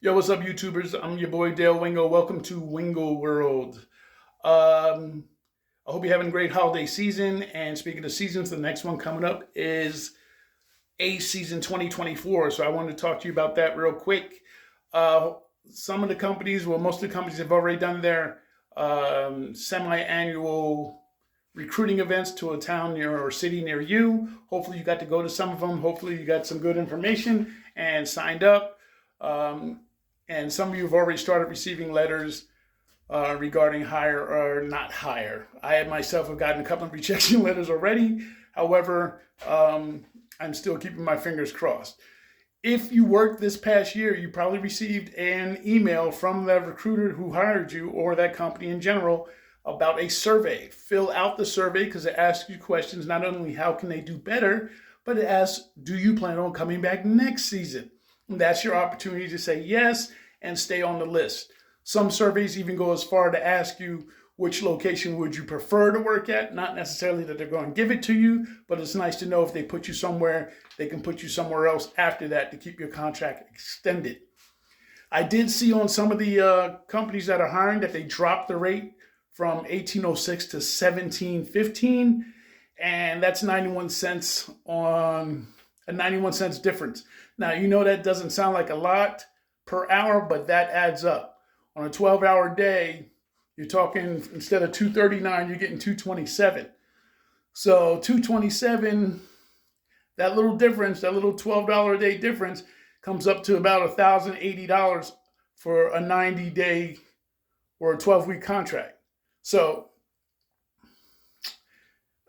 Yo, what's up, YouTubers? I'm your boy Dale Wingo. Welcome to Wingo World. Um, I hope you're having a great holiday season. And speaking of seasons, the next one coming up is A Season 2024. So I wanted to talk to you about that real quick. Uh, some of the companies, well, most of the companies have already done their semi-annual recruiting events to a town near or city near you. Hopefully, you got to go to some of them. Hopefully, you got some good information and signed up. Um, and some of you have already started receiving letters regarding hire or not hire. I myself have gotten a couple of rejection letters already. However, I'm still keeping my fingers crossed. If you worked this past year, you probably received an email from the recruiter who hired you or that company in general about a survey. Fill out the survey because it asks you questions, not only how can they do better, but it asks, do you plan on coming back next season? And that's your opportunity to say yes and stay on the list. Some surveys even go as far to ask you which location would you prefer to work at. Not necessarily that they're going to give it to you, but it's nice to know if they put you somewhere, they can put you somewhere else after that to keep your contract extended. I did see on some of the companies that are hiring that they dropped the rate from 1806 to 1715, and that's 91 cents on a 91 cents difference. Now, you know that doesn't sound like a lot per hour, but that adds up. On a 12-hour day, you're talking, instead of 239, you're getting 227. So 227, that little difference, that little $12 a day difference comes up to about $1,080 for a 90-day or a 12-week contract. So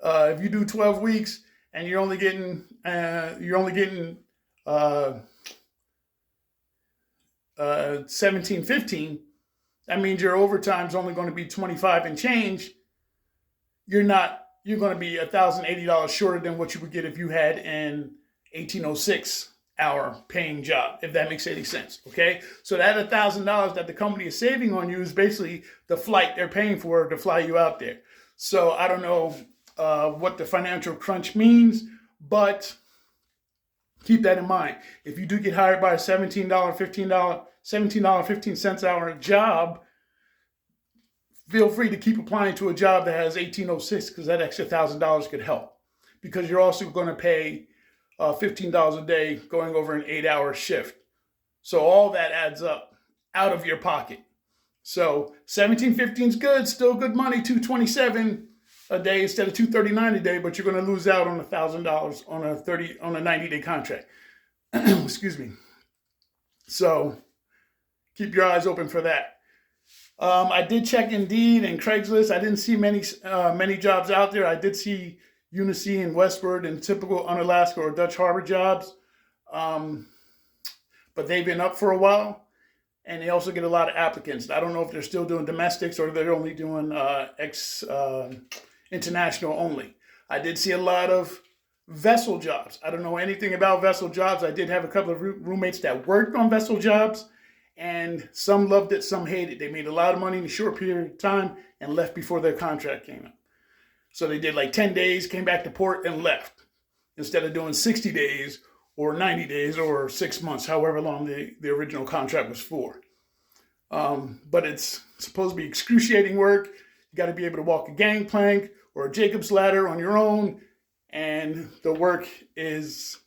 if you do 12 weeks and you're only getting 17.15, that means your overtime is only going to be 25 and change. You're going to be $1,080 shorter than what you would get if you had an 1806 hour paying job, if that makes any sense. Okay, so that $1,000 that the company is saving on you is basically the flight they're paying for to fly you out there. So I don't know what the financial crunch means, but keep that in mind. If you do get hired by a $17.15 hour job, feel free to keep applying to a job that has 1806 because that extra $1,000 could help. Because you're also going to pay $15 a day going over an 8-hour shift. So all that adds up out of your pocket. So 17.15 is good, still good money, 227 a day instead of 239 a day, but you're going to lose out on $1,000 on a 90-day contract. Excuse me. So keep your eyes open for that. I did check Indeed and Craigslist. I didn't see many jobs out there. I did see Unicy and Westward and typical Unalaska or Dutch Harbor jobs, but they've been up for a while, and they also get a lot of applicants. I don't know if they're still doing domestics or they're only doing international only. I did see a lot of vessel jobs. I don't know anything about vessel jobs. I did have a couple of roommates that worked on vessel jobs, and some loved it, some hated it. They made a lot of money in a short period of time and left before their contract came up. So they did like 10 days, came back to port, and left instead of doing 60 days or 90 days or 6 months, however long the original contract was for. But it's supposed to be excruciating work. You got to be able to walk a gangplank or a Jacob's ladder on your own, and the work is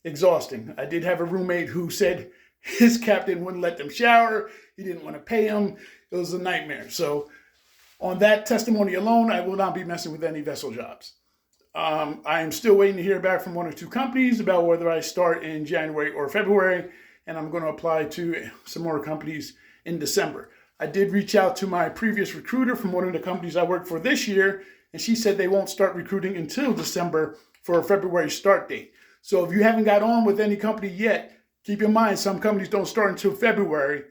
exhausting. I did have a roommate who said his captain wouldn't let them shower. He didn't want to pay them. It was a nightmare. So on that testimony alone, I will not be messing with any vessel jobs. I am still waiting to hear back from one or two companies about whether I start in January or February, and I'm going to apply to some more companies in December. I did reach out to my previous recruiter from one of the companies I worked for this year, and she said they won't start recruiting until December for a February start date. So if you haven't got on with any company yet, keep in mind some companies don't start until February,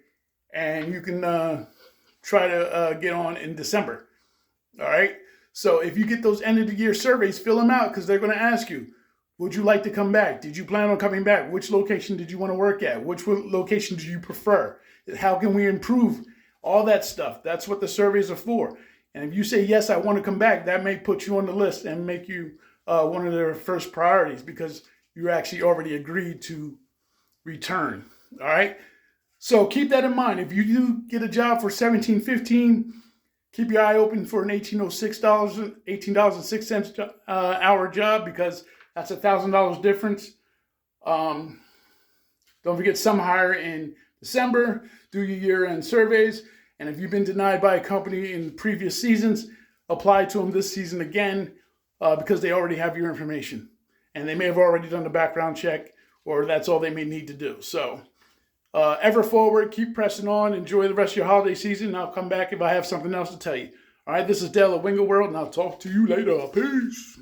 and you can try to get on in December. All right. So if you get those end of the year surveys, fill them out because they're going to ask you, would you like to come back? Did you plan on coming back? Which location did you want to work at? Which location do you prefer? How can we improve? All that stuff. That's what the surveys are for. And if you say, yes, I want to come back, that may put you on the list and make you one of their first priorities because you actually already agreed to return. All right. So keep that in mind. If you do get a job for $17.15, keep your eye open for an $18.06 hour job, because that's $1,000 difference. Don't forget, some hire in December. Do your year-end surveys. And if you've been denied by a company in previous seasons, apply to them this season again, because they already have your information. And they may have already done the background check, or that's all they may need to do. So ever forward, keep pressing on. Enjoy the rest of your holiday season. I'll come back if I have something else to tell you. All right, this is Dale of Wingo World, and I'll talk to you later. Peace.